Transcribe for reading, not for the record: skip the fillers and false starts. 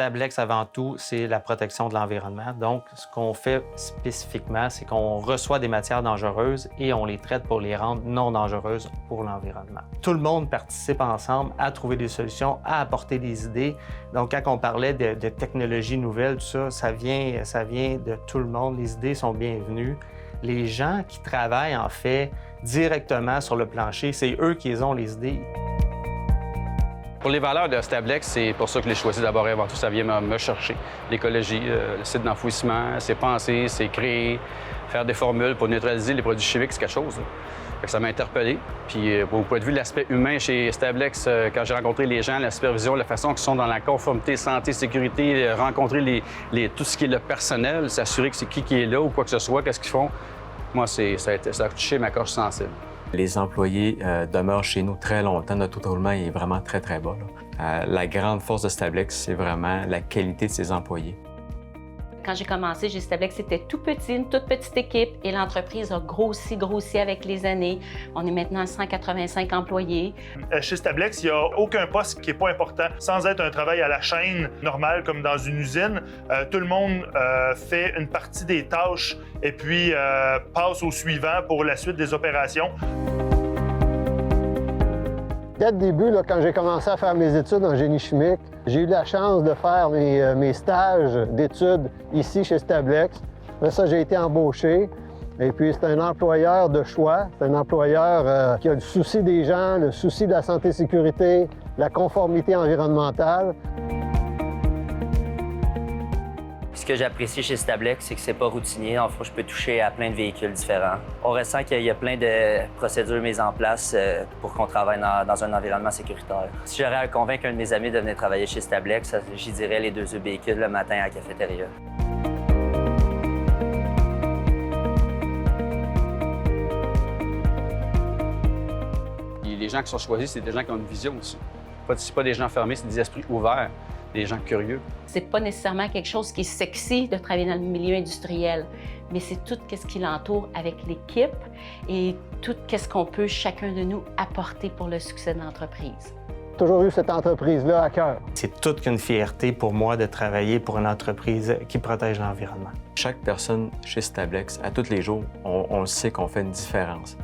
Stablex, avant tout, c'est la protection de l'environnement. Donc, ce qu'on fait spécifiquement, c'est qu'on reçoit des matières dangereuses et on les traite pour les rendre non dangereuses pour l'environnement. Tout le monde participe ensemble à trouver des solutions, à apporter des idées. Donc, quand on parlait de technologies nouvelles, tout ça, ça vient de tout le monde. Les idées sont bienvenues. Les gens qui travaillent, en fait, directement sur le plancher, c'est eux qui ont les idées. Pour les valeurs de Stablex, c'est pour ça que je l'ai choisi d'abord et avant tout, ça vient me chercher. L'écologie, le site d'enfouissement, c'est penser, c'est créer, faire des formules pour neutraliser les produits chimiques, c'est quelque chose. Fait que ça m'a interpellé. Puis, au point de vue de l'aspect humain chez Stablex, quand j'ai rencontré les gens, la supervision, la façon qu'ils sont dans la conformité, santé, sécurité, rencontrer tout ce qui est le personnel, s'assurer que c'est qui est là ou quoi que ce soit, qu'est-ce qu'ils font, moi, ça a touché ma coche sensible. Les employés demeurent chez nous très longtemps. Notre taux de roulement est vraiment très, très bas. La grande force de Stablex, c'est vraiment la qualité de ses employés. Quand j'ai commencé chez Stablex, c'était tout petit, une toute petite équipe et l'entreprise a grossi avec les années. On est maintenant à 185 employés. Chez Stablex, il n'y a aucun poste qui n'est pas important. Sans être un travail à la chaîne normale comme dans une usine, tout le monde fait une partie des tâches et puis passe au suivant pour la suite des opérations. Dès le début, là, quand j'ai commencé à faire mes études en génie chimique, j'ai eu la chance de faire mes stages d'études ici chez Stablex. Après ça, j'ai été embauché. Et puis, c'est un employeur de choix. C'est un employeur qui a le souci des gens, le souci de la santé et sécurité, la conformité environnementale. Ce que j'apprécie chez Stablex, c'est que c'est pas routinier. En fait, je peux toucher à plein de véhicules différents. On ressent qu'il y a plein de procédures mises en place pour qu'on travaille dans un environnement sécuritaire. Si j'aurais à convaincre un de mes amis de venir travailler chez Stablex, j'y dirais les 2 véhicules le matin à la cafétéria. Les gens qui sont choisis, c'est des gens qui ont une vision aussi. C'est pas des gens fermés, c'est des esprits ouverts, des gens curieux. C'est pas nécessairement quelque chose qui est sexy de travailler dans le milieu industriel, mais c'est tout ce qui l'entoure avec l'équipe et tout ce qu'on peut chacun de nous apporter pour le succès de l'entreprise. J'ai toujours eu cette entreprise-là à cœur. C'est toute une fierté pour moi de travailler pour une entreprise qui protège l'environnement. Chaque personne chez Stablex, à tous les jours, on sait qu'on fait une différence.